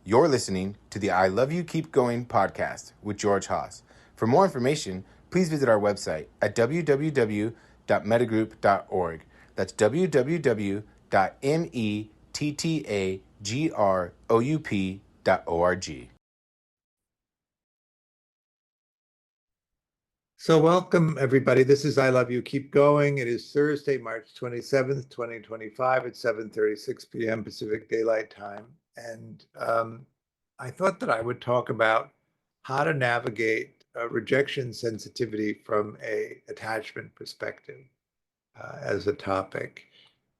You're listening to the I Love You Keep Going podcast with George Haas. For more information, please visit our website at www.mettagroup.org. That's www.mettagroup.org. So welcome, everybody. This is I Love You Keep Going. It is Thursday, March 27th, 2025 at 7:36 p.m. Pacific Daylight Time. And I thought that I would talk about how to navigate rejection sensitivity from a attachment perspective as a topic.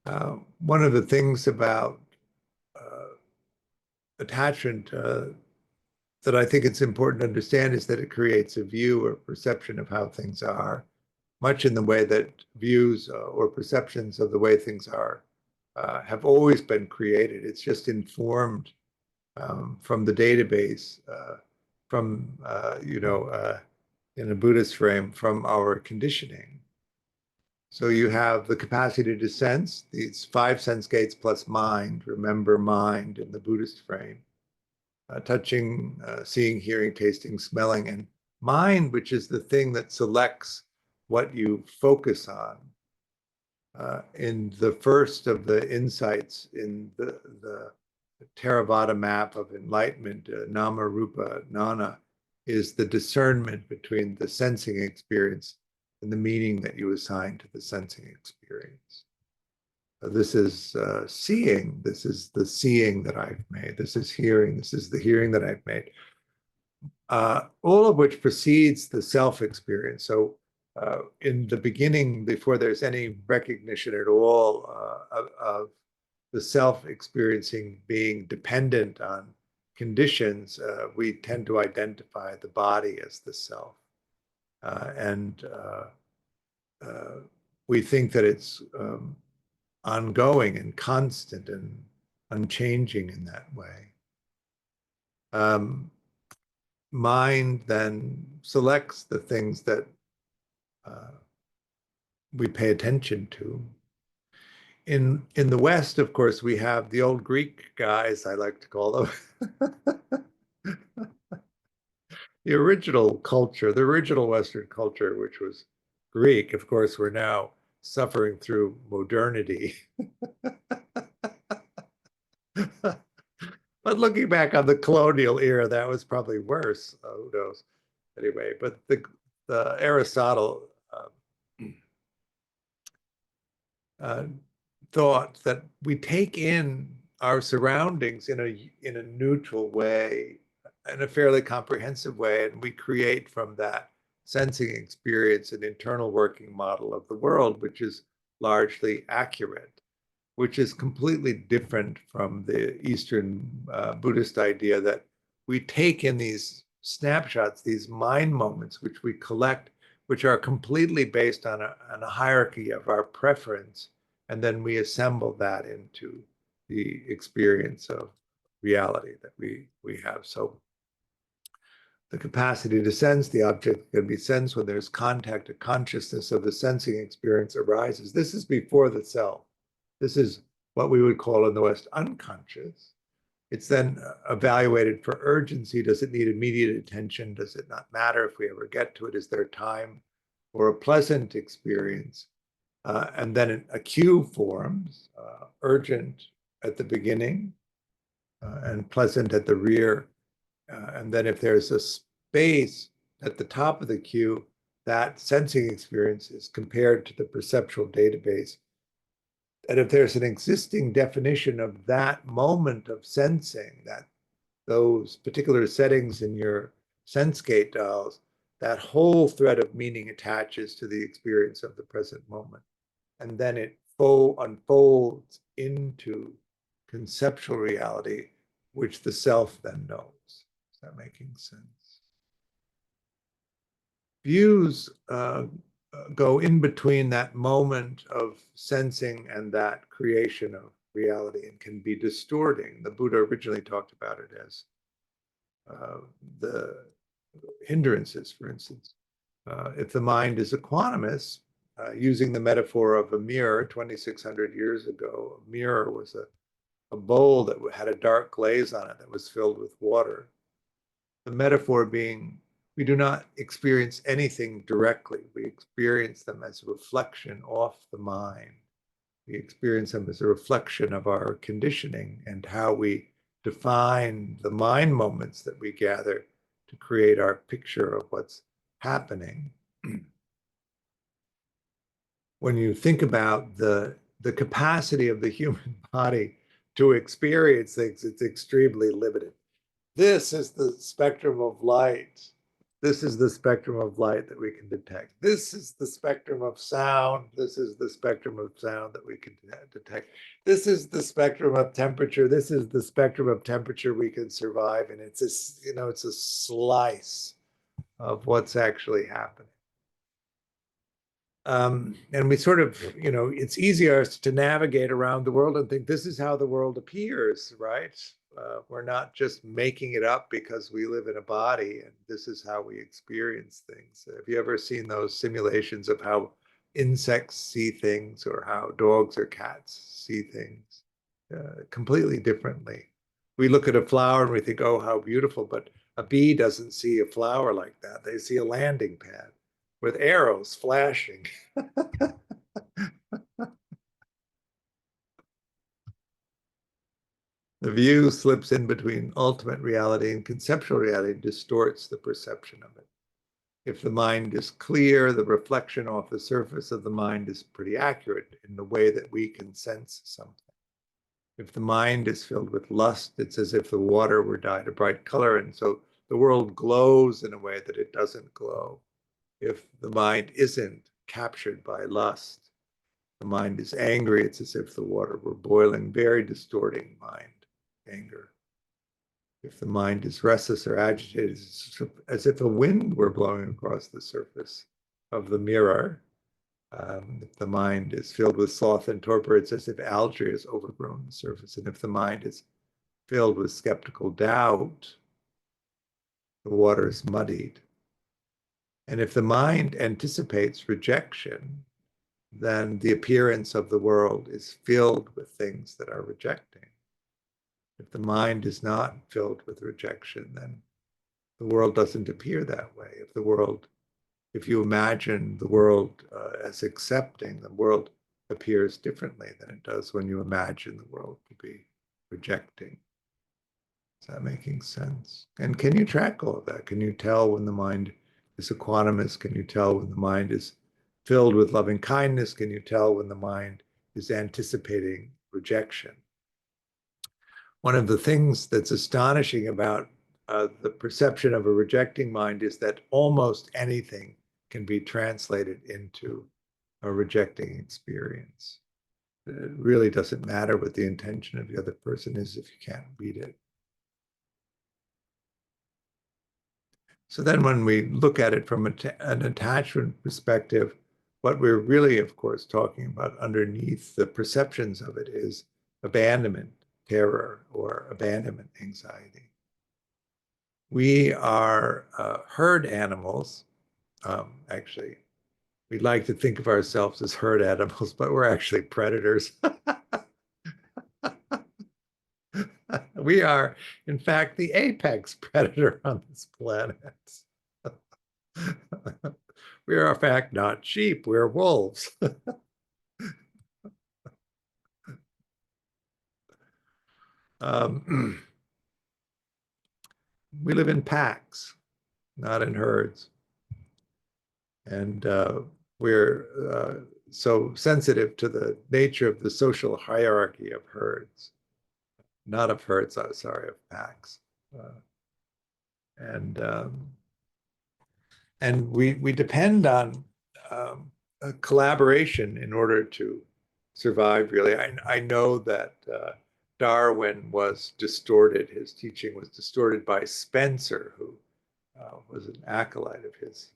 One of the things about attachment that I think it's important to understand is that it creates a view or perception of how things are, much in the way that views or perceptions of the way things are have always been created. It's just informed from the database, in a Buddhist frame, from our conditioning. So you have the capacity to sense, these 5 sense gates plus mind, remember mind in the Buddhist frame. Touching, seeing, hearing, tasting, smelling, and mind, which is the thing that selects what you focus on. In the first of the insights in the Theravada map of enlightenment, Nama Rupa Nana, is the discernment between the sensing experience and the meaning that you assign to the sensing experience. This is seeing. This is the seeing that I've made. This is hearing. This is the hearing that I've made. All of which precedes the self-experience. So in the beginning, before there's any recognition at all of the self-experiencing being dependent on conditions, we tend to identify the body as the self. And we think that it's ongoing and constant and unchanging in that way. Mind then selects the things that we pay attention to. In the West, of course, we have the old Greek guys, I like to call them. The original culture, the original Western culture, which was Greek. Of course, we're now suffering through modernity. But looking back on the colonial era, that was probably worse. Who knows? Anyway, but the Aristotle thought that we take in our surroundings in a neutral way, in a fairly comprehensive way, and we create from that sensing experience an internal working model of the world, which is largely accurate, which is completely different from the Eastern Buddhist idea that we take in these snapshots, these mind moments, which we collect, which are completely based on a hierarchy of our preference, and then we assemble that into the experience of reality that we have. So the capacity to sense, the object can be sensed when there's contact, a consciousness of the sensing experience arises. This is before the self. This is what we would call in the West unconscious. It's then evaluated for urgency. Does it need immediate attention? Does it not matter if we ever get to it? Is there time for a pleasant experience? And then a cue forms, urgent at the beginning and pleasant at the rear. And then if there's a space at the top of the cue, that sensing experience is compared to the perceptual database. And if there's an existing definition of that moment of sensing, that those particular settings in your sense gate dials, that whole thread of meaning attaches to the experience of the present moment. And then it unfolds into conceptual reality, which the self then knows. Is that making sense? Views go in between that moment of sensing and that creation of reality and can be distorting. The Buddha originally talked about it as the hindrances, for instance. If the mind is equanimous, using the metaphor of a mirror 2,600 years ago, a mirror was a a bowl that had a dark glaze on it that was filled with water. The metaphor being, we do not experience anything directly. We experience them as a reflection off the mind. We experience them as a reflection of our conditioning and how we define the mind moments that we gather to create our picture of what's happening. When you think about the capacity of the human body to experience things, it's extremely limited. This is the spectrum of light. This is the spectrum of light that we can detect. This is the spectrum of sound. This is the spectrum of sound that we can detect. This is the spectrum of temperature. This is the spectrum of temperature we can survive. And it's it's a slice of what's actually happening. And we sort of, it's easier to navigate around the world and think this is how the world appears, right? We're not just making it up because we live in a body and this is how we experience things. Have you ever seen those simulations of how insects see things or how dogs or cats see things completely differently? We look at a flower and we think, oh, how beautiful, but a bee doesn't see a flower like that. They see a landing pad with arrows flashing. The view slips in between ultimate reality and conceptual reality and distorts the perception of it. If the mind is clear, the reflection off the surface of the mind is pretty accurate in the way that we can sense something. If the mind is filled with lust, it's as if the water were dyed a bright color, and so the world glows in a way that it doesn't glow. If the mind isn't captured by lust, the mind is angry, it's as if the water were boiling, very distorting mind, anger. If the mind is restless or agitated, it's as if a wind were blowing across the surface of the mirror. If the mind is filled with sloth and torpor, it's as if algae has overgrown the surface. And if the mind is filled with skeptical doubt, the water is muddied. And if the mind anticipates rejection, then the appearance of the world is filled with things that are rejecting. If the mind is not filled with rejection, then the world doesn't appear that way. If you imagine the world as accepting, the world appears differently than it does when you imagine the world to be rejecting. Is that making sense? And can you track all of that? Can you tell when the mind is equanimous? Can you tell when the mind is filled with loving kindness? Can you tell when the mind is anticipating rejection? One of the things that's astonishing about the perception of a rejecting mind is that almost anything can be translated into a rejecting experience. It really doesn't matter what the intention of the other person is if you can't read it. So then when we look at it from an attachment perspective, what we're really, of course, talking about underneath the perceptions of it is abandonment, terror, or abandonment anxiety. We are herd animals. Actually, we like to think of ourselves as herd animals, but we're actually predators. We are, in fact, the apex predator on this planet. We are, in fact, not sheep, we're wolves. We live in packs, not in herds. And we're so sensitive to the nature of the social hierarchy of herds, not of herds, sorry, of packs. And we depend on a collaboration in order to survive, really. I know that Darwin was distorted. His teaching was distorted by Spencer, who was an acolyte of his.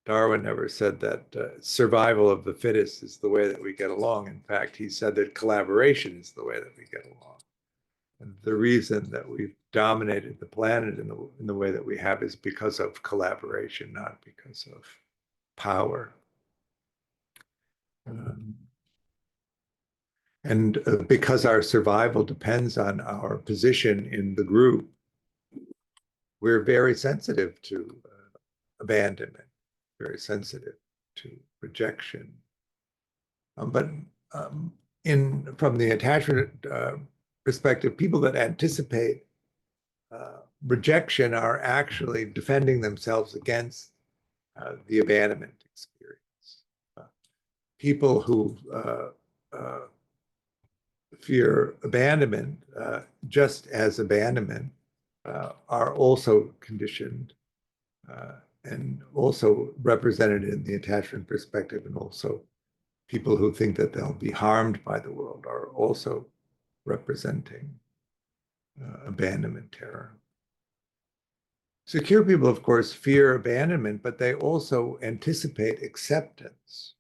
Darwin never said that survival of the fittest is the way that we get along. In fact, he said that collaboration is the way that we get along. And the reason that we've dominated the planet in the way that we have is because of collaboration, not because of power. And And because our survival depends on our position in the group, we're very sensitive to abandonment, very sensitive to rejection. But from the attachment perspective, people that anticipate rejection are actually defending themselves against the abandonment experience. People who fear abandonment, just as abandonment, are also conditioned and also represented in the attachment perspective, and also people who think that they'll be harmed by the world are also representing abandonment terror. Secure people, of course, fear abandonment, but they also anticipate acceptance.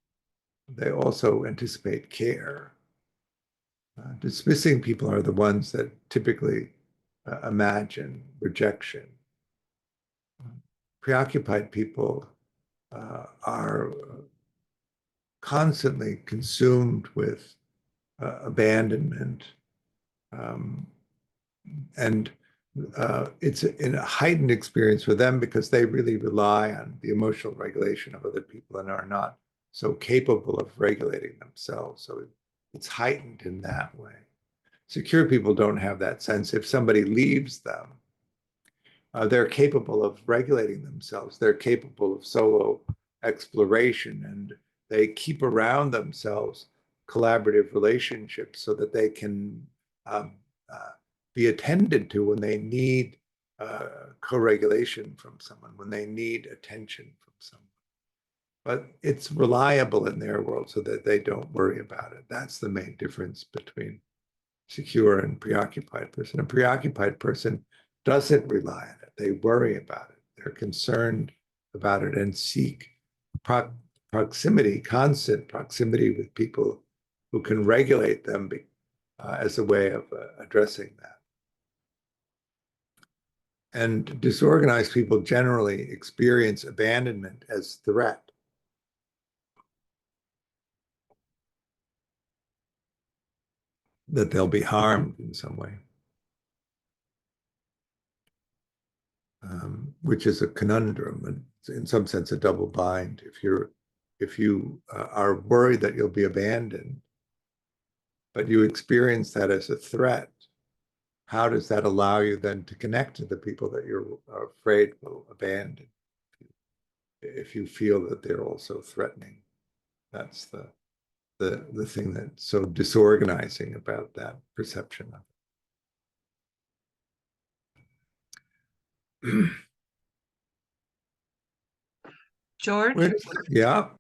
They also anticipate care. Dismissing people are the ones that typically imagine rejection. Preoccupied people are constantly consumed with abandonment. And it's in a heightened experience for them because they really rely on the emotional regulation of other people and are not so capable of regulating themselves. So it's heightened in that way. Secure people don't have that sense. If somebody leaves them, they're capable of regulating themselves. They're capable of solo exploration, and they keep around themselves collaborative relationships so that they can be attended to when they need co-regulation from someone, when they need attention from someone. But it's reliable in their world so that they don't worry about it. That's the main difference between secure and preoccupied person. A preoccupied person doesn't rely on it. They worry about it. They're concerned about it and seek proximity, constant proximity with people who can regulate them as a way of addressing that. And disorganized people generally experience abandonment as threat. That they'll be harmed in some way. Which is a conundrum, and in some sense a double bind. If you are worried that you'll be abandoned, but you experience that as a threat, how does that allow you then to connect to the people that you're afraid will abandon? If you feel that they're also threatening, that's the thing that's so disorganizing about that perception of it. George, Yeah.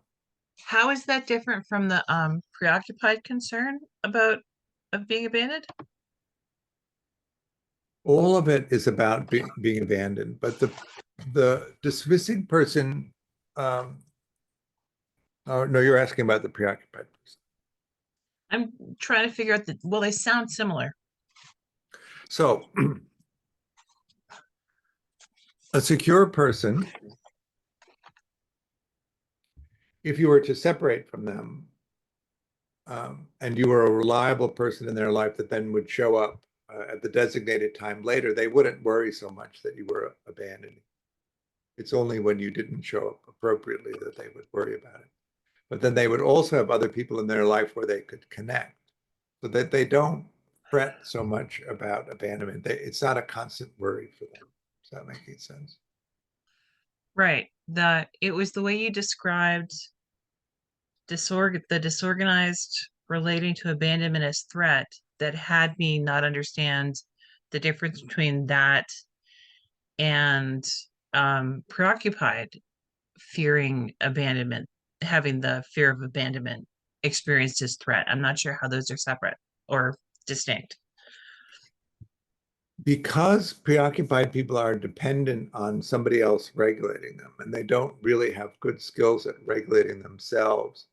how is that different from the preoccupied concern about of being abandoned? All of it is about being abandoned, but the dismissing person, oh, no, you're asking about the preoccupied person. I'm trying to figure out well, they sound similar. So a secure person, if you were to separate from them, and you were a reliable person in their life that then would show up at the designated time later, they wouldn't worry so much that you were abandoning. It's only when you didn't show up appropriately that they would worry about it. But then they would also have other people in their life where they could connect, so that they don't fret so much about abandonment. It's not a constant worry for them. Does that make any sense? Right. It was the way you described the disorganized relating to abandonment as threat that had me not understand the difference between that and preoccupied fearing abandonment, having the fear of abandonment experienced as threat. I'm not sure how those are separate or distinct. Because preoccupied people are dependent on somebody else regulating them, and they don't really have good skills at regulating themselves,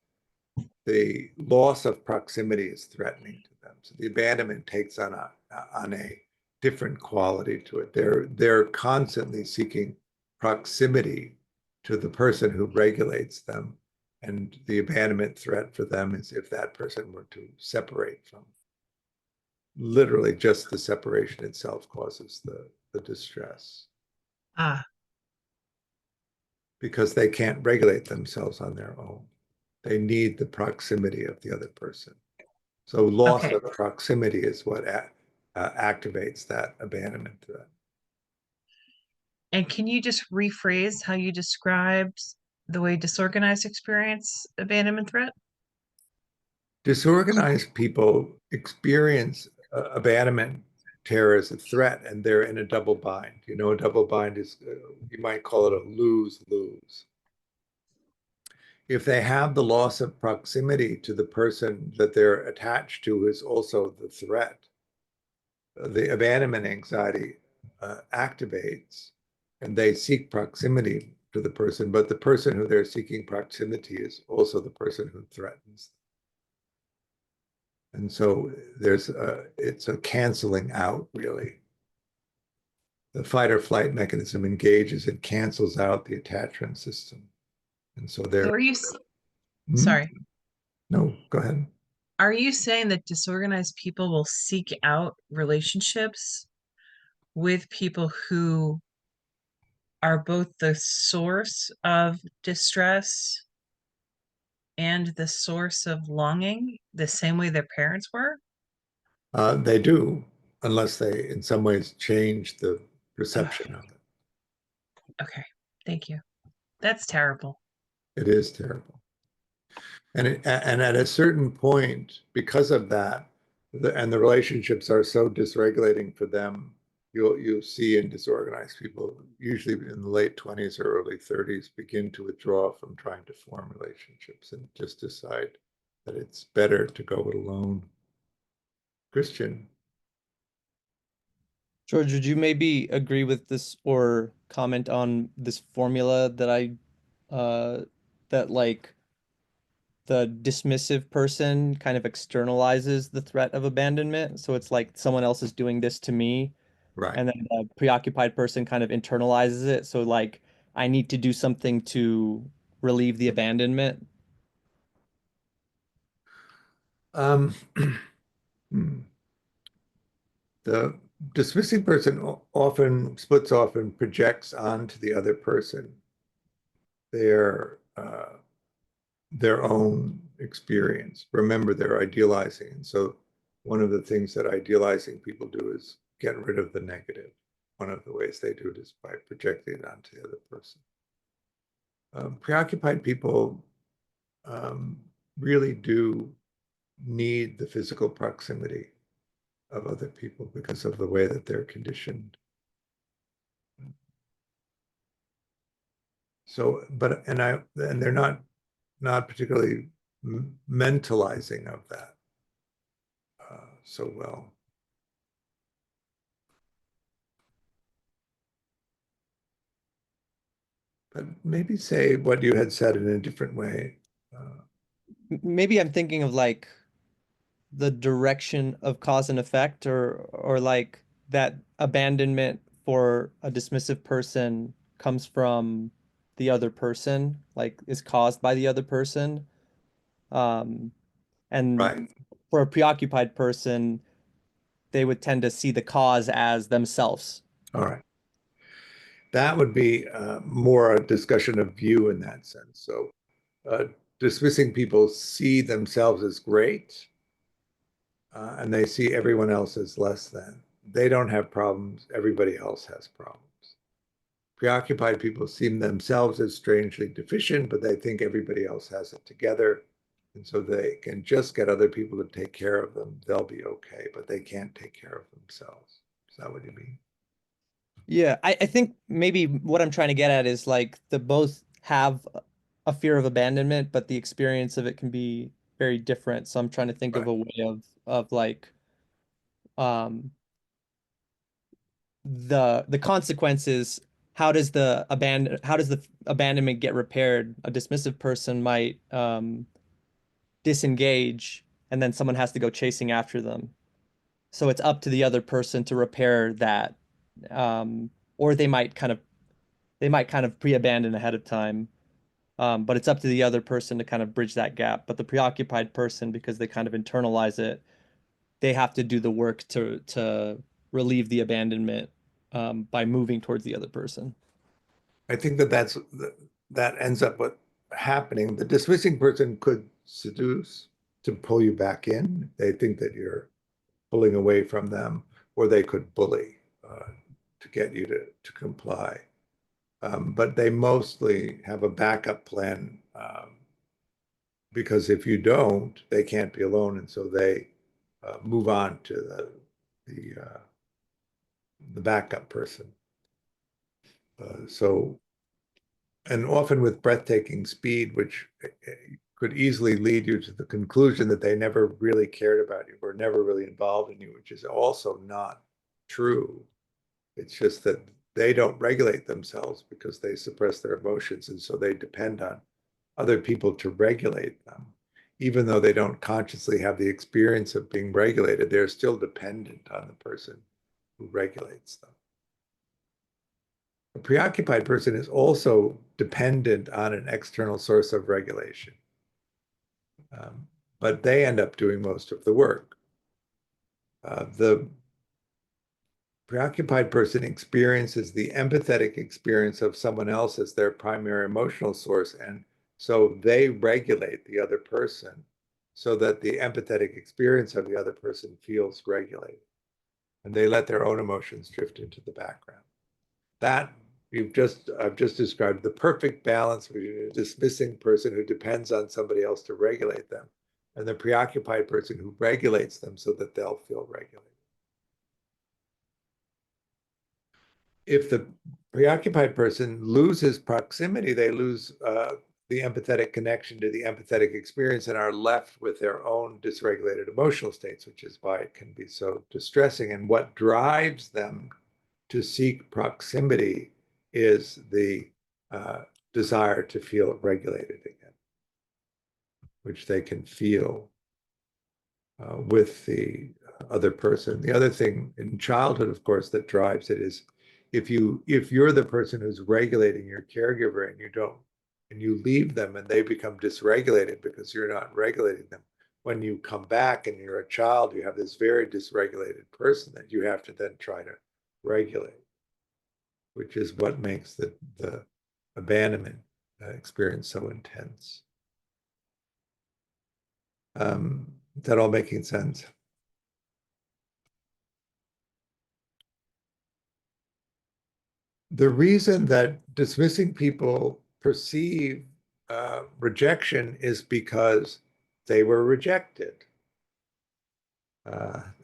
the loss of proximity is threatening to them. So the abandonment takes on a different quality to it. They're constantly seeking proximity to the person who regulates them, And the abandonment threat for them is if that person were to separate from. Literally, just the separation itself causes the distress Ah, because they can't regulate themselves on their own. They need the proximity of the other person. So loss okay. of proximity is what activates that abandonment threat. And can you just rephrase how you described the way disorganized experience abandonment threat? Disorganized people experience abandonment terror as a threat, and they're in a double bind. You know, a double bind is, you might call it a lose-lose. If they have the loss of proximity to the person that they're attached to, who is also the threat, the abandonment anxiety activates, and they seek proximity to the person, but the person who they're seeking proximity is also the person who threatens. And so it's a canceling out, really. The fight or flight mechanism engages and cancels out the attachment system. And so So they're, hmm? sorry, No, go ahead. are you saying that disorganized people will seek out relationships with people who are both the source of distress and the source of longing, the same way their parents were? They do, unless they in some ways change the Ugh, perception of it. okay, thank you. That's terrible. It is terrible. And at a certain point, because of that, and the relationships are so dysregulating for them, you'll see in disorganized people, usually in the late 20s or early 30s, begin to withdraw from trying to form relationships and just decide that it's better to go it alone. Christian. George, would you maybe agree with this or comment on this formula that that like the dismissive person kind of externalizes the threat of abandonment? So it's like someone else is doing this to me, Right. and then the preoccupied person kind of internalizes it. So like I need to do something to relieve the abandonment. Um, the dismissing person often splits off and projects onto the other person their their own experience. Remember, they're idealizing. And so one of the things that idealizing people do is get rid of the negative. One of the ways they do it is by projecting it onto the other person. Preoccupied people really do need the physical proximity of other people because of the way that they're conditioned. So, and they're not particularly mentalizing of that so well. But maybe say what you had said in a different way. Uh, Maybe I'm thinking of like the direction of cause and effect, or like that abandonment for a dismissive person comes from the other person, like is caused by the other person. Um, and right. for a preoccupied person, they would tend to see the cause as themselves. All right. That would be more a discussion of view in that sense. So dismissing people see themselves as great and they see everyone else as less than. They don't have problems. Everybody else has problems. Preoccupied people see themselves as strangely deficient, but they think everybody else has it together. And so they can just get other people to take care of them. They'll be okay, but they can't take care of themselves. Is that what you mean? Yeah, I think maybe what I'm trying to get at is like the both have a fear of abandonment, but the experience of it can be very different. So I'm trying to think of Right. a way of like um the consequences. How does the abandonment get repaired? A dismissive person might disengage, and then someone has to go chasing after them. So it's up to the other person to repair that. Or they might kind of pre-abandon ahead of time. But it's up to the other person to kind of bridge that gap. But the preoccupied person, because they kind of internalize it, they have to do the work to relieve the abandonment by moving towards the other person. I think that ends up what happening. The dismissing person could seduce to pull you back in. They think that you're pulling away from them, or they could bully to get you to comply. But they mostly have a backup plan because if you don't, they can't be alone, and so they move on to the backup person. And often with breathtaking speed, which could easily lead you to the conclusion that they never really cared about you or never really involved in you, which is also not true. It's just that they don't regulate themselves because they suppress their emotions, and so they depend on other people to regulate them. Even though they don't consciously have the experience of being regulated, they're still dependent on the person who regulates them. A preoccupied person is also dependent on an external source of regulation. But they end up doing most of the work. The preoccupied person experiences the empathetic experience of someone else as their primary emotional source, and so they regulate the other person so that the empathetic experience of the other person feels regulated, and they let their own emotions drift into the background. That I've just described the perfect balance between a dismissing person who depends on somebody else to regulate them and the preoccupied person who regulates them so that they'll feel regulated. If the preoccupied person loses proximity, they lose the empathetic connection to the empathetic experience and are left with their own dysregulated emotional states, which is why it can be so distressing. And what drives them to seek proximity is the desire to feel regulated again, which they can feel with the other person. The other thing in childhood, of course, that drives it is if you're the person who's regulating your caregiver and you leave them and they become dysregulated because you're not regulating them, when you come back and you're a child, you have this very dysregulated person that you have to then try to regulate, which is what makes the abandonment experience so intense. Is that all making sense? The reason that dismissing people perceive rejection is because they were rejected.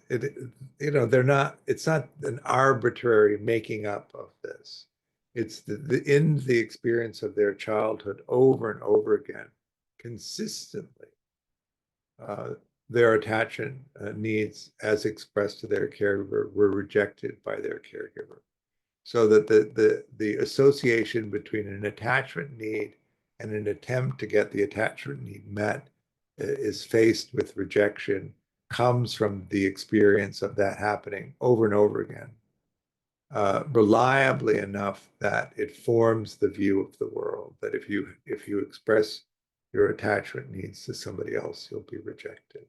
They're not. It's not an arbitrary making up of this. It's in the experience of their childhood over and over again, consistently. Their attachment needs, as expressed to their caregiver, were rejected by their caregiver. So that the association between an attachment need and an attempt to get the attachment need met is faced with rejection, comes from the experience of that happening over and over again, reliably enough that it forms the view of the world, that if you express your attachment needs to somebody else, you'll be rejected.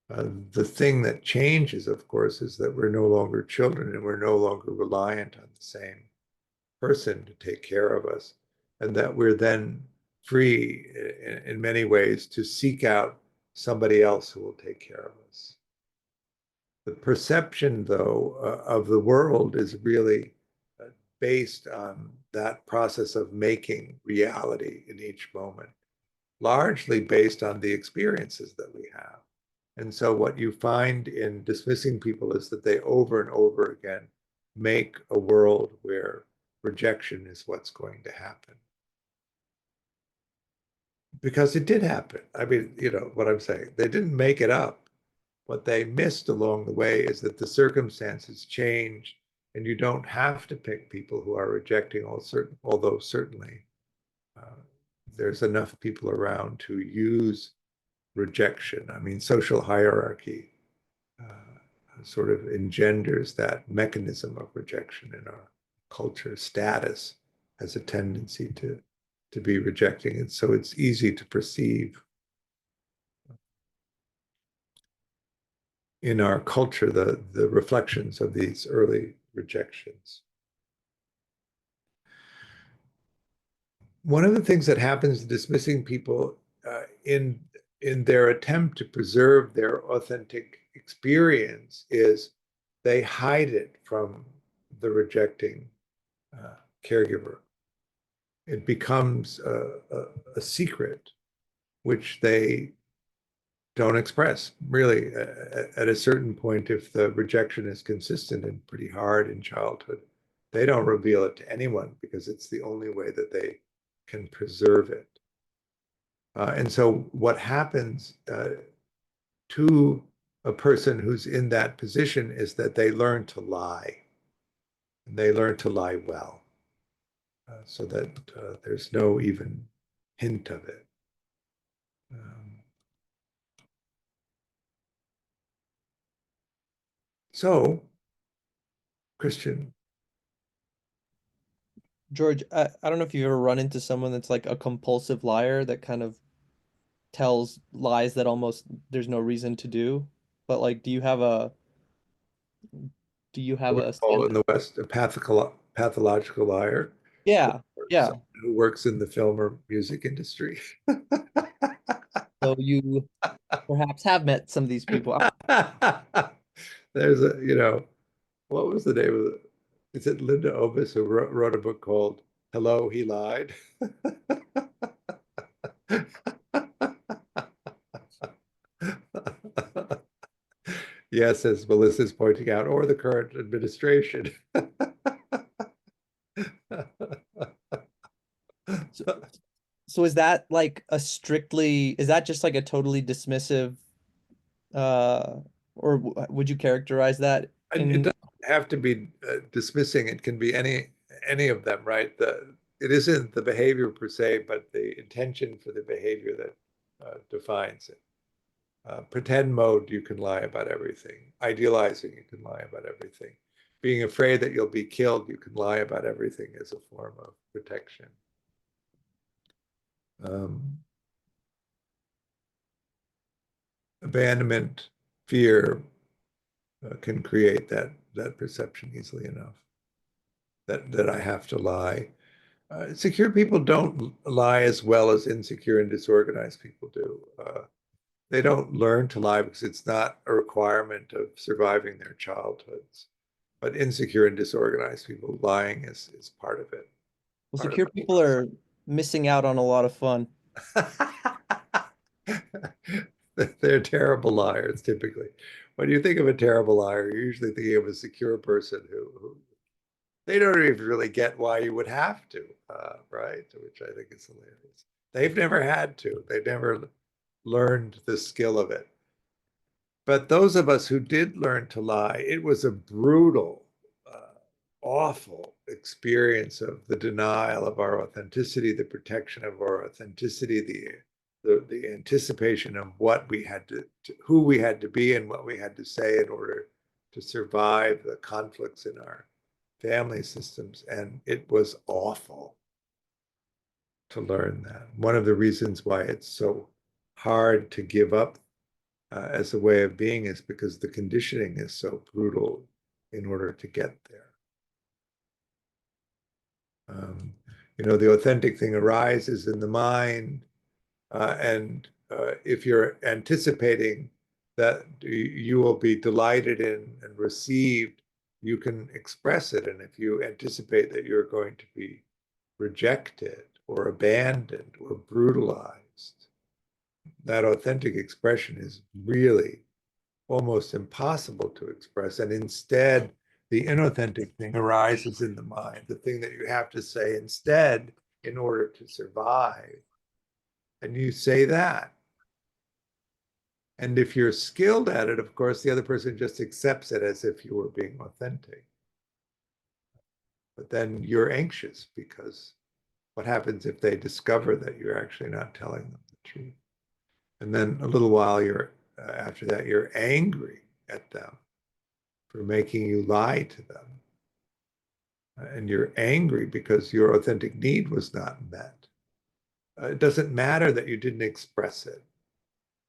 The thing that changes, of course, is that we're no longer children and we're no longer reliant on the same person to take care of us, and that we're then free in many ways to seek out somebody else who will take care of us. The perception, though, of the world is really based on that process of making reality in each moment, largely based on the experiences that we have. And so what you find in dismissing people is that they over and over again make a world where rejection is what's going to happen. Because it did happen. I mean, what I'm saying, they didn't make it up. What they missed along the way is that the circumstances change and you don't have to pick people who are rejecting, although certainly there's enough people around to use rejection. I mean, social hierarchy sort of engenders that mechanism of rejection in our culture. Status has a tendency to to be rejecting it. So it's easy to perceive in our culture the reflections of these early rejections. One of the things that happens in dismissing people in their attempt to preserve their authentic experience is they hide it from the rejecting caregiver. It becomes a secret which they don't express. Really, at a certain point, if the rejection is consistent and pretty hard in childhood, they don't reveal it to anyone because it's the only way that they can preserve it. And so what happens to a person who's in that position is that they learn to lie. And they learn to lie well, so that there's no even hint of it. So, Christian. George, I don't know if you've ever run into someone that's like a compulsive liar that kind of tells lies that almost there's no reason to do. But like, do you have a Call in the West a pathological liar? Yeah, yeah. Someone who works in the film or music industry. So you perhaps have met some of these people. There's what was the name of it? Is it Linda Ovis who wrote a book called Hello, He Lied? Yes, as Melissa's pointing out, or the current administration. So is that like is that just like a totally dismissive, uh, or would you characterize that And it in? doesn't have to be dismissing. It can be any of them, right? It isn't the behavior per se, but the intention for the behavior that defines it. Pretend mode, you can lie about everything. Idealizing, you can lie about everything. Being afraid that you'll be killed, you can lie about everything as a form of protection. Abandonment, fear can create that perception easily enough that I have to lie. Secure people don't lie as well as insecure and disorganized people do. They don't learn to lie because it's not a requirement of surviving their childhoods. But insecure and disorganized people, lying is part of it. Well, secure people are missing out on a lot of fun. They're terrible liars, typically. When you think of a terrible liar, you're usually thinking of a secure person who they don't even really get why you would have to, right? Which I think is hilarious. They've never had to. They've never learned the skill of it. But those of us who did learn to lie, it was a brutal, awful experience of the denial of our authenticity, the protection of our authenticity, the anticipation of what we had who we had to be and what we had to say in order to survive the conflicts in our family systems. And it was awful to learn that. One of the reasons why it's so hard to give up as a way of being is because the conditioning is so brutal in order to get there. The authentic thing arises in the mind, and if you're anticipating that you will be delighted in and received, you can express it. And if you anticipate that you're going to be rejected or abandoned or brutalized, that authentic expression is really almost impossible to express. And instead, the inauthentic thing arises in the mind, the thing that you have to say instead in order to survive. And you say that. And if you're skilled at it, of course, the other person just accepts it as if you were being authentic. But then you're anxious because what happens if they discover that you're actually not telling them the truth? And then a little while after that, you're angry at them for making you lie to them. And you're angry because your authentic need was not met. it doesn't matter that you didn't express it.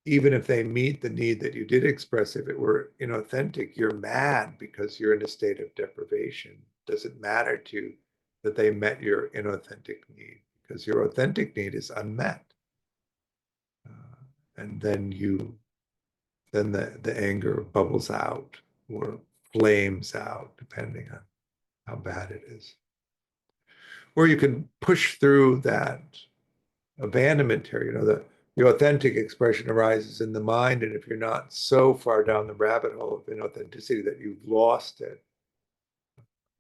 Even if they meet the need that you did express, if it were inauthentic, you're mad because you're in a state of deprivation. Doesn't matter to you that they met your inauthentic need, because your authentic need is unmet. And then the anger bubbles out or flames out, depending on how bad it is. Or you can push through that abandonment here, the authentic expression arises in the mind, and if you're not so far down the rabbit hole of inauthenticity that you've lost it,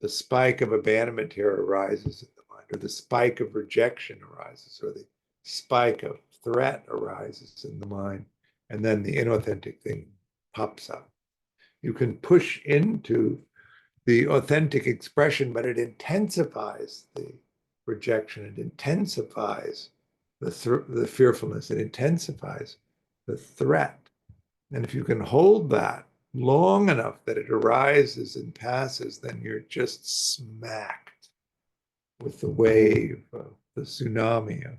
the spike of abandonment here arises in the mind, or the spike of rejection arises, or the spike of threat arises in the mind, and then the inauthentic thing pops up. You can push into the authentic expression, but it intensifies the rejection, it intensifies the fearfulness, it intensifies the threat. And if you can hold that long enough that it arises and passes, then you're just smacked with the wave of the tsunami of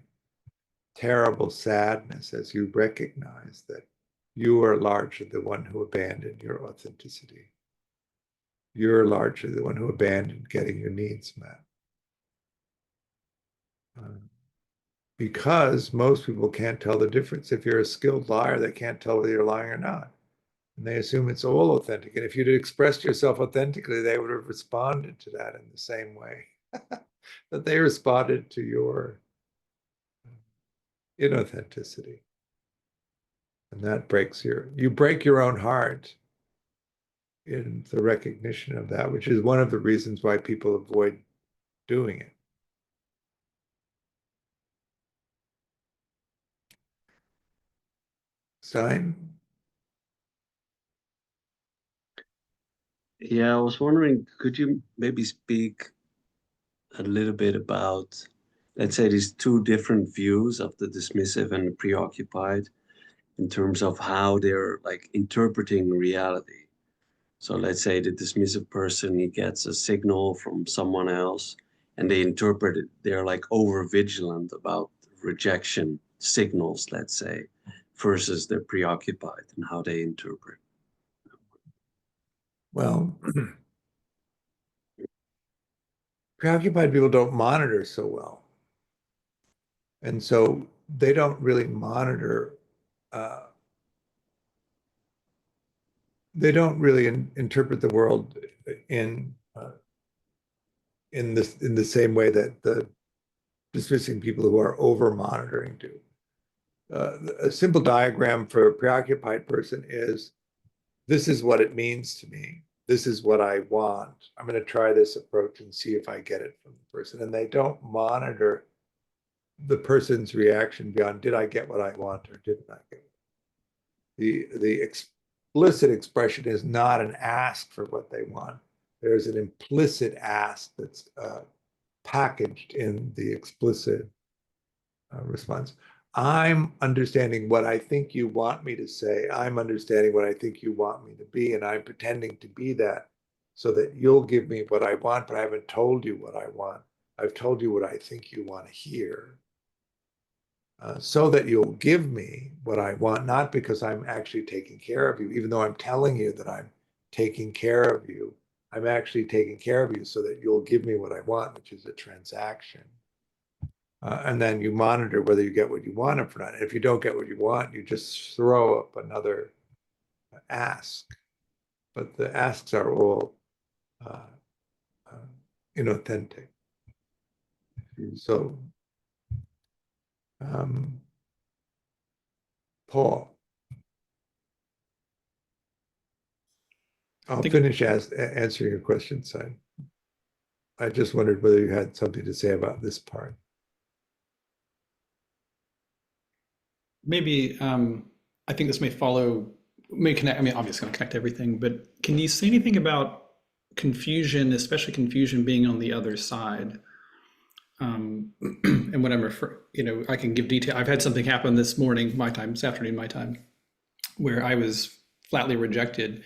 terrible sadness as you recognize that you are largely the one who abandoned your authenticity. You're largely the one who abandoned getting your needs met. Because most people can't tell the difference. If you're a skilled liar, they can't tell whether you're lying or not. And they assume it's all authentic. And if you'd expressed yourself authentically, they would have responded to that in the same way that they responded to your inauthenticity. And that you break your own heart in the recognition of that, which is one of the reasons why people avoid doing it. Stein? Yeah, I was wondering, could you maybe speak a little bit about, let's say, these two different views of the dismissive and the preoccupied in terms of how they're like interpreting reality? So let's say the dismissive person, he gets a signal from someone else and they interpret it. They're like over vigilant about rejection signals, let's say, versus the preoccupied and how they interpret. Well, preoccupied people don't monitor so well. And so they don't really monitor, they don't really interpret the world in the same way that the dismissing people who are over monitoring do. A simple diagram for a preoccupied person is, this is what it means to me. This is what I want. I'm going to try this approach and see if I get it from the person. And they don't monitor the person's reaction beyond, did I get what I want or didn't I get it? The explicit expression is not an ask for what they want. There's an implicit ask that's packaged in the explicit response. I'm understanding what I think you want me to say. I'm understanding what I think you want me to be, and I'm pretending to be that so that you'll give me what I want, but I haven't told you what I want. I've told you what I think you want to hear. So that you'll give me what I want, not because I'm actually taking care of you, even though I'm telling you that I'm taking care of you. I'm actually taking care of you so that you'll give me what I want, which is a transaction. And then you monitor whether you get what you want or not. And if you don't get what you want, you just throw up another ask. But the asks are all inauthentic. So, Paul, I'll finish answering your question, son. I just wondered whether you had something to say about this part. Maybe I think this may connect. I mean, obviously, going to connect everything. But can you say anything about confusion, especially confusion being on the other side? And what I'm referring, I can give detail. I've had something happen this morning, my time, this afternoon, my time, where I was flatly rejected.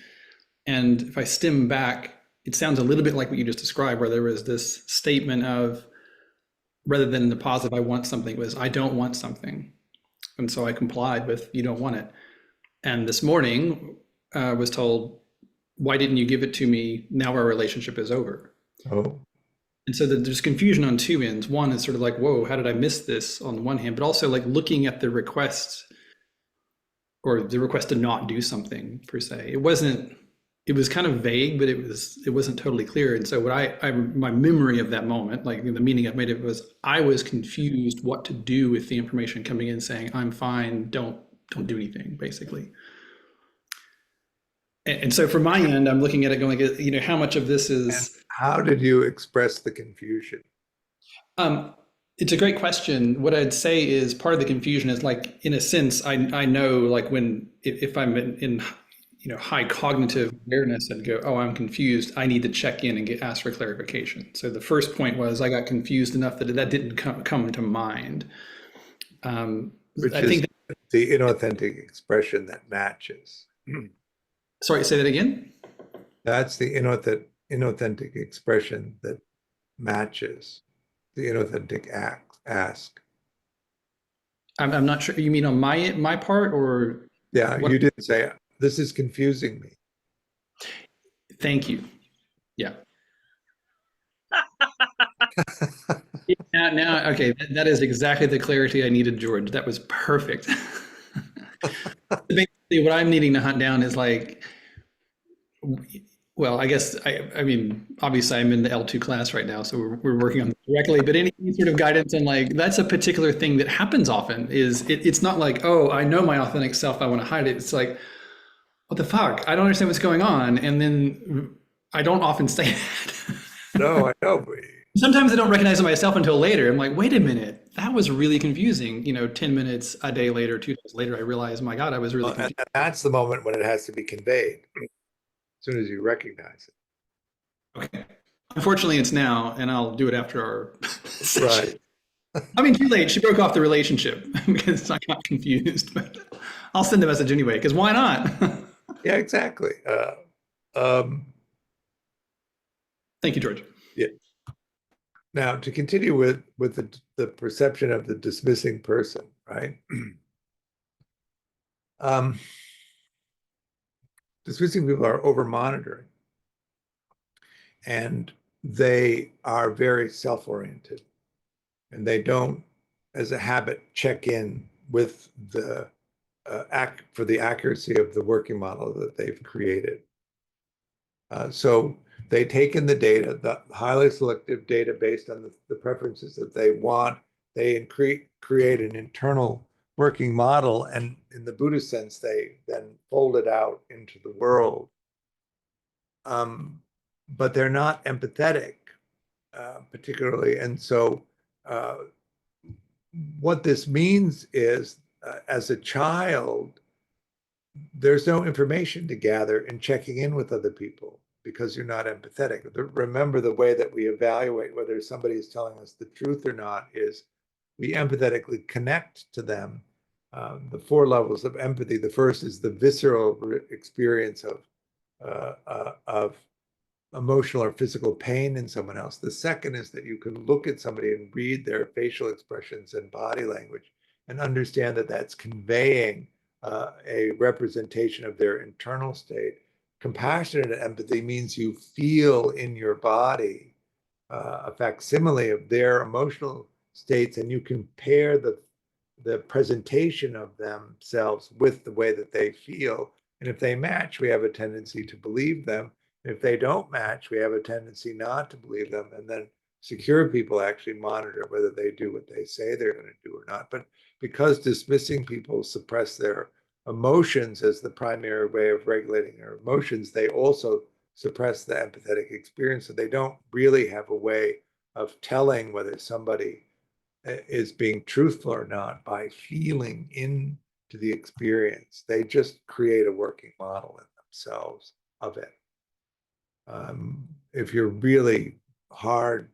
And if I stem back, it sounds a little bit like what you just described, where there was this statement of, rather than the positive, I want something, was I don't want something. And so I complied with, you don't want it. And this morning was told, why didn't you give it to me? Now our relationship is over. Oh, And so there's confusion on two ends. One is sort of like, whoa, how did I miss this on the one hand, but also like looking at the request, or the request to not do something per se. It was kind of vague, but it wasn't totally clear. And so what my memory of that moment, like the meaning I've made it, was I was confused what to do with the information coming in saying, I'm fine, don't do anything, basically. And so from my end, I'm looking at it going, how much of this is... how did you express the confusion? It's a great question. What I'd say is part of the confusion is, like, in a sense, I know, like, if I'm in high cognitive awareness and go, oh, I'm confused, I need to check in and ask for clarification. So the first point was I got confused enough that didn't come to mind. Which I is think the inauthentic expression that matches. Sorry, say that again? That's the inauthentic expression that matches the inauthentic ask. I'm not sure. You mean on my part, or? Yeah, what? You did say, this is confusing me. Thank you. Yeah. Now, okay, that is exactly the clarity I needed, George. That was perfect. Basically, what I'm needing to hunt down is, like, well, I guess, I mean, obviously I'm in the L2 class right now, so we're working on it directly, but any sort of guidance on, like, that's a particular thing that happens often, is it's not like, oh, I know my authentic self, I want to hide it. It's like, what the fuck? I don't understand what's going on. And then I don't often say that. No, I know. Sometimes I don't recognize it myself until later. I'm like, wait a minute, that was really confusing. 10 minutes, a day later, 2 days later, I realize, my God, I was really confused. And that's the moment when it has to be conveyed, as soon as you recognize it. Okay. Unfortunately, it's now, and I'll do it after our session. Right. I mean, too late. She broke off the relationship because I got confused. But I'll send a message anyway, because why not? Yeah, exactly. Thank you, George. Yeah. Now, to continue with the perception of the dismissing person, right? Dismissing people are over monitoring, and they are very self-oriented, and they don't, as a habit, check in with the for the accuracy of the working model that they've created. So they take in the data, the highly selective data based on the preferences that they want. They create an internal working model, and in the Buddhist sense, they then fold it out into the world. But they're not empathetic, particularly. And so what this means is, as a child, there's no information to gather in checking in with other people because you're not empathetic. Remember, the way that we evaluate whether somebody is telling us the truth or not is we empathetically connect to them. The 4 levels of empathy. The first is the visceral experience of emotional or physical pain in someone else. The second is that you can look at somebody and read their facial expressions and body language and understand that that's conveying a representation of their internal state. Compassionate empathy means you feel in your body a facsimile of their emotional states, and you compare the presentation of themselves with the way that they feel. And if they match, we have a tendency to believe them. If they don't match, we have a tendency not to believe them. And then secure people actually monitor whether they do what they say they're going to do or not. But because dismissing people suppress their emotions as the primary way of regulating their emotions, they also suppress the empathetic experience. So they don't really have a way of telling whether somebody is being truthful or not by feeling into the experience. They just create a working model in themselves of it. If you're really hard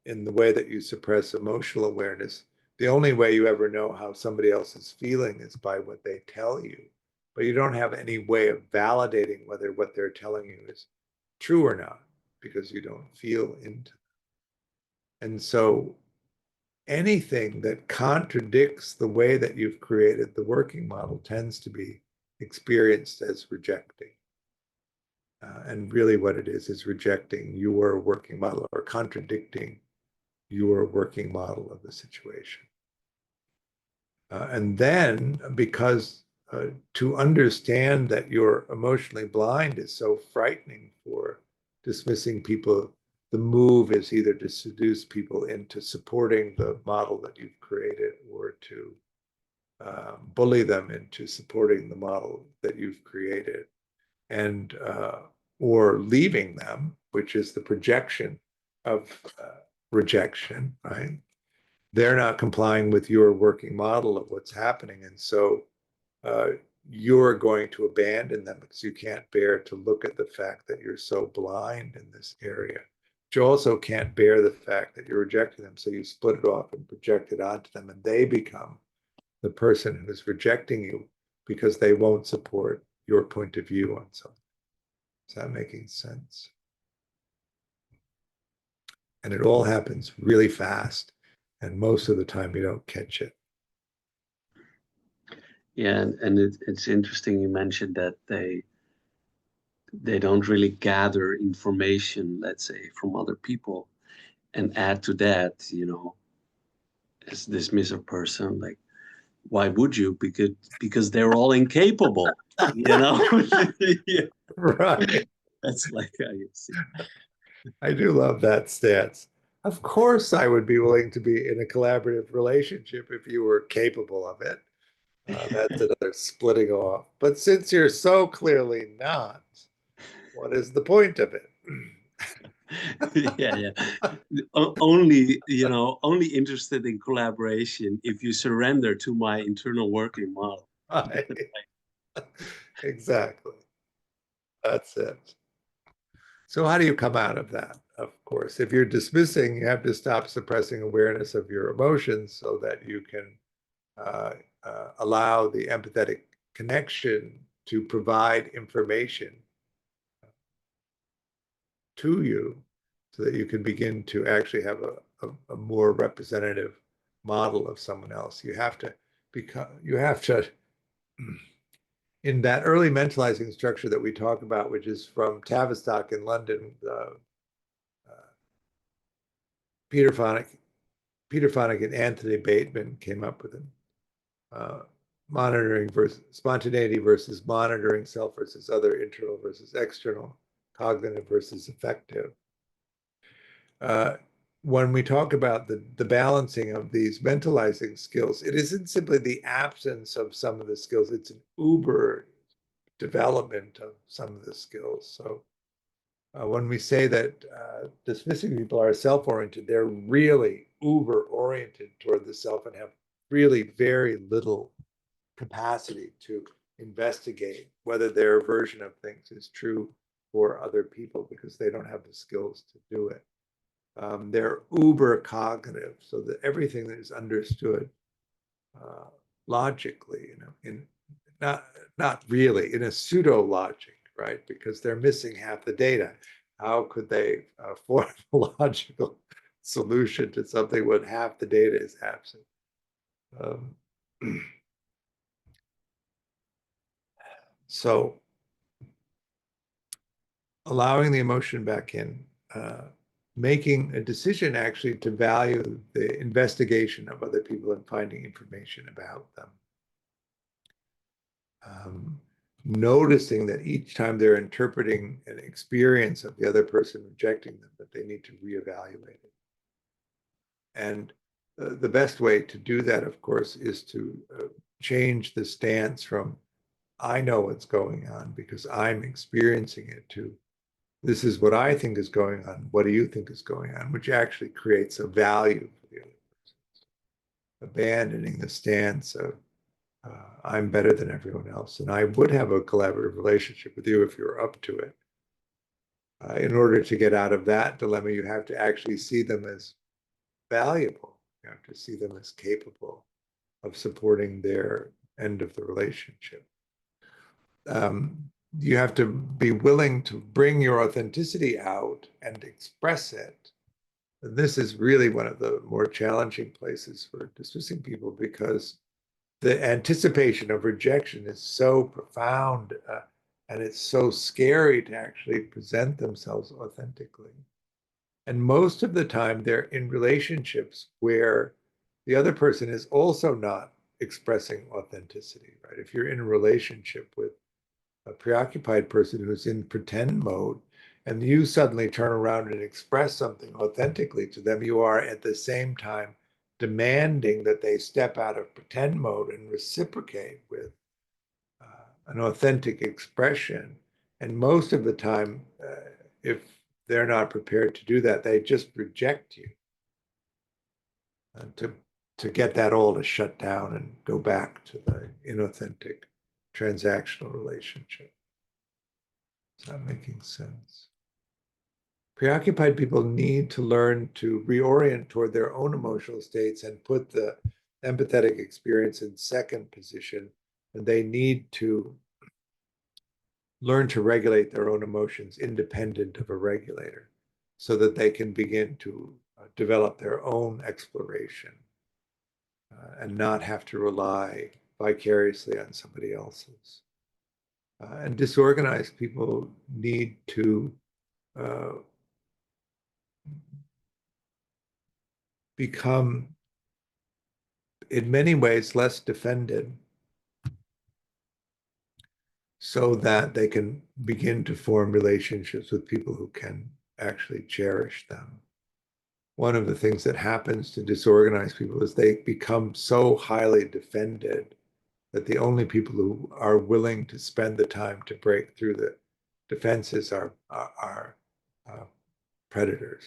in the way that you suppress emotional awareness, the only way you ever know how somebody else is feeling is by what they tell you. But you don't have any way of validating whether what they're telling you is true or not, because you don't feel into them. And so anything that contradicts the way that you've created the working model tends to be experienced as rejecting. And really what it is rejecting your working model or contradicting your working model of the situation. And then, because to understand that you're emotionally blind is so frightening for dismissing people, the move is either to seduce people into supporting the model that you've created, or to bully them into supporting the model that you've created, and or leaving them, which is the projection of rejection, right? They're not complying with your working model of what's happening, and so you're going to abandon them because you can't bear to look at the fact that you're so blind in this area. But you also can't bear the fact that you're rejecting them, so you split it off and project it onto them, and they become the person who's rejecting you because they won't support your point of view on something. Is that making sense? And it all happens really fast, and most of the time you don't catch it. Yeah, and it's interesting you mentioned that they don't really gather information, let's say, from other people, and add to that, as a dismissive person, like, why would you? Because they're all incapable, Yeah. Right. That's like how you see. I do love that stance. Of course, I would be willing to be in a collaborative relationship if you were capable of it. That's another splitting off. But since you're so clearly not, what is the point of it? Yeah. Only, only interested in collaboration if you surrender to my internal working model. Right. Exactly. That's it. So how do you come out of that? Of course, if you're dismissing, you have to stop suppressing awareness of your emotions so that you can allow the empathetic connection to provide information to you so that you can begin to actually have a more representative model of someone else. You have to in that early mentalizing structure that we talk about, which is from Tavistock in London, Peter Fonik and Anthony Bateman came up with it. Monitoring versus spontaneity versus monitoring, self versus other, internal versus external, cognitive versus affective. When we talk about the balancing of these mentalizing skills, it isn't simply the absence of some of the skills, it's an uber development of some of the skills. So when we say that dismissing people are self-oriented, they're really uber-oriented toward the self and have really very little capacity to investigate whether their version of things is true for other people because they don't have the skills to do it. They're uber cognitive, so that everything that is understood logically, in not really, in a pseudo logic, right? Because they're missing half the data. How could they form a logical solution to something when half the data is absent? So allowing the emotion back in, making a decision actually to value the investigation of other people and finding information about them. Noticing that each time they're interpreting an experience of the other person rejecting them, that they need to reevaluate it. And the best way to do that, of course, is to change the stance from I know what's going on because I'm experiencing it to this is what I think is going on. What do you think is going on? Which actually creates a value for the other person. Abandoning the stance of I'm better than everyone else, and I would have a collaborative relationship with you if you're up to it. In order to get out of that dilemma, you have to actually see them as valuable. You have to see them as capable of supporting their end of the relationship. You have to be willing to bring your authenticity out and express it this is really one of the more challenging places for dismissing people, because the anticipation of rejection is so profound, and it's so scary to actually present themselves authentically. And most of the time, they're in relationships where the other person is also not expressing authenticity, right? If you're in a relationship with a preoccupied person who's in pretend mode, and you suddenly turn around and express something authentically to them, you are at the same time demanding that they step out of pretend mode and reciprocate with an authentic expression. And most of the time, if they're not prepared to do that, they just reject you, to get that all to shut down and go back to the inauthentic transactional relationship. Is that making sense? Preoccupied people need to learn to reorient toward their own emotional states and put the empathetic experience in second position. And they need to learn to regulate their own emotions independent of a regulator, so that they can begin to develop their own exploration, and not have to rely vicariously on somebody else's. And disorganized people need to become, in many ways, less defended, so that they can begin to form relationships with people who can actually cherish them. One of the things that happens to disorganized people is they become so highly defended that the only people who are willing to spend the time to break through the defenses are predators.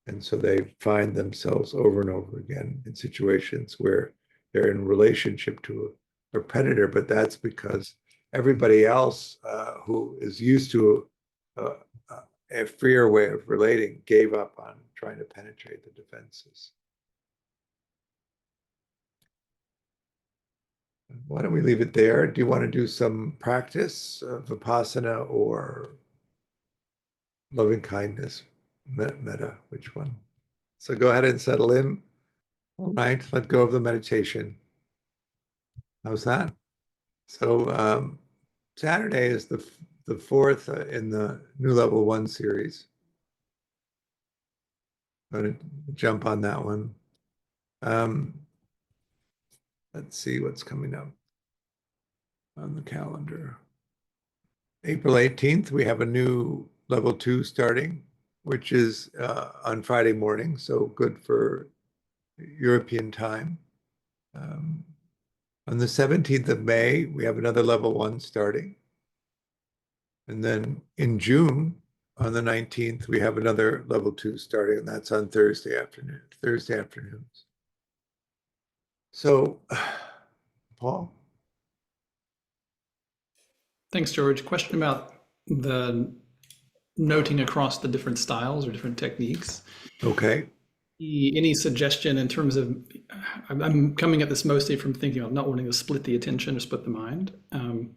And so they find themselves over and over again in situations where they're in relationship to a predator, but that's because everybody else who is used to a freer way of relating gave up on trying to penetrate the defenses. Why don't we leave it there? Do you want to do some practice of Vipassana or loving kindness, metta, which one? So go ahead and settle in. All right, let go of the meditation. How's that? So Saturday is the fourth in the New Level 1 series. I'm going to jump on that one. Let's see what's coming up on the calendar. April 18th, we have a new Level 2 starting, which is on Friday morning, so good for European time. On the 17th of May, we have another Level 1 starting. And then in June, on the 19th, we have another Level 2 starting, and that's on Thursday afternoons. So, Paul? Thanks, George. Question about the noting across the different styles or different techniques. Okay. Any suggestion in terms of, I'm coming at this mostly from thinking of not wanting to split the attention or split the mind. And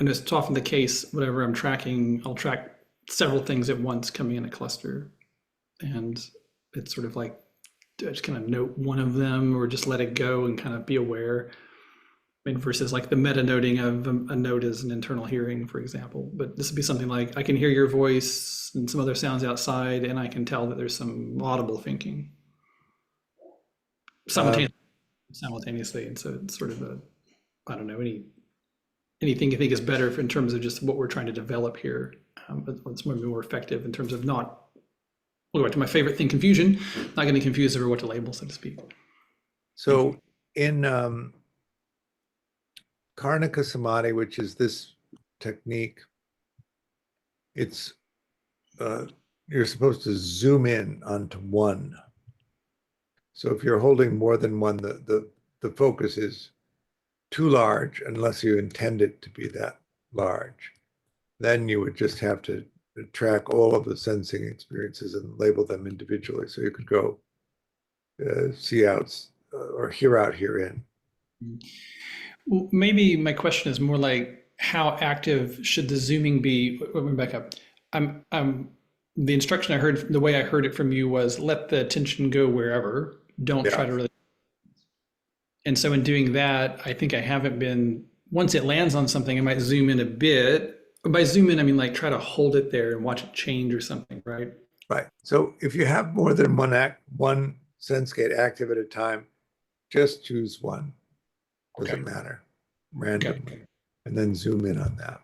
it's often the case, whatever I'm tracking, I'll track several things at once coming in a cluster. And it's sort of like, do I just kind of note one of them or just let it go and kind of be aware? I mean, versus like the meta noting of a note as an internal hearing, for example. But this would be something like, I can hear your voice and some other sounds outside, and I can tell that there's some audible thinking simultaneously. And so it's sort of a, I don't know, anything you think is better in terms of just what we're trying to develop here, but what's more effective in terms of not, we'll go back to my favorite thing, confusion, not getting confused over what to label, so to speak. So in Karnika Samadhi, which is this technique, it's you're supposed to zoom in onto one. So if you're holding more than one, the focus is too large unless you intend it to be that large. Then you would just have to track all of the sensing experiences and label them individually. So you could go see out or hear out, hear in. Well, maybe my question is more like, how active should the zooming be? Let me back up. I'm the instruction I heard, the way I heard it from you was let the attention go wherever. Don't try Yeah. to really. And so in doing that, I think I haven't been, once it lands on something, I might zoom in a bit. By zoom in, I mean like try to hold it there and watch it change or something, right? Right. So if you have more than one sense gate active at a time, just choose one. Doesn't matter. Randomly. And then zoom in on that.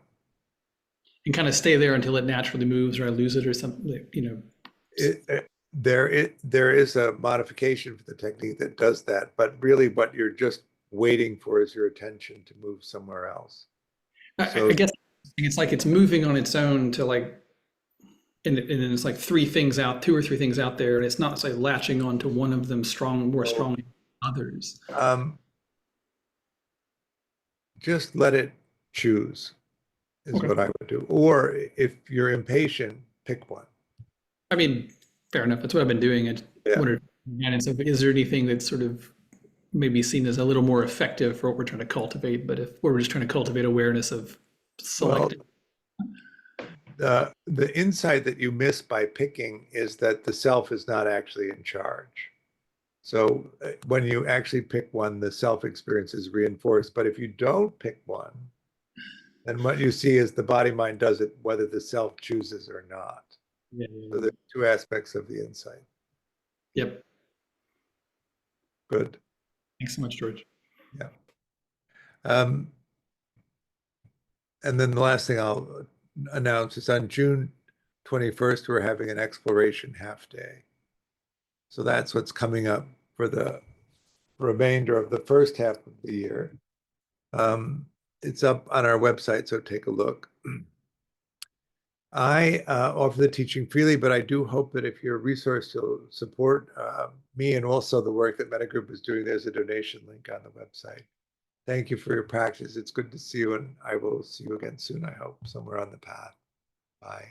And kind of stay there until it naturally moves or I lose it or something, you know. There is a modification for the technique that does that, but really what you're just waiting for is your attention to move somewhere else. So, I guess it's like it's moving on its own to like, and then it's like two or three things out there, and it's not like latching on to one of them more strongly than others. just let it choose is what I would do. Or if you're impatient, pick one. I mean, fair enough. That's what I've been doing. I wondered, is there anything that's sort of maybe seen as a little more effective for what we're trying to cultivate? But if we're just trying to cultivate awareness of selecting. Well, the insight that you miss by picking is that the self is not actually in charge. So when you actually pick one, the self experience is reinforced. But if you don't pick one, then what you see is the body mind does it whether the self chooses or not. Yeah. So there's two aspects of the insight. Yep. Good. Thanks so much, George. Yeah. And then the last thing I'll announce is on June 21st, we're having an exploration half day. So that's what's coming up for the remainder of the first half of the year. It's up on our website, so take a look. I offer the teaching freely, but I do hope that if you're a resource to support me and also the work that Mettagroup is doing, there's a donation link on the website. Thank you for your practice. It's good to see you, and I will see you again soon, I hope, somewhere on the path. Bye.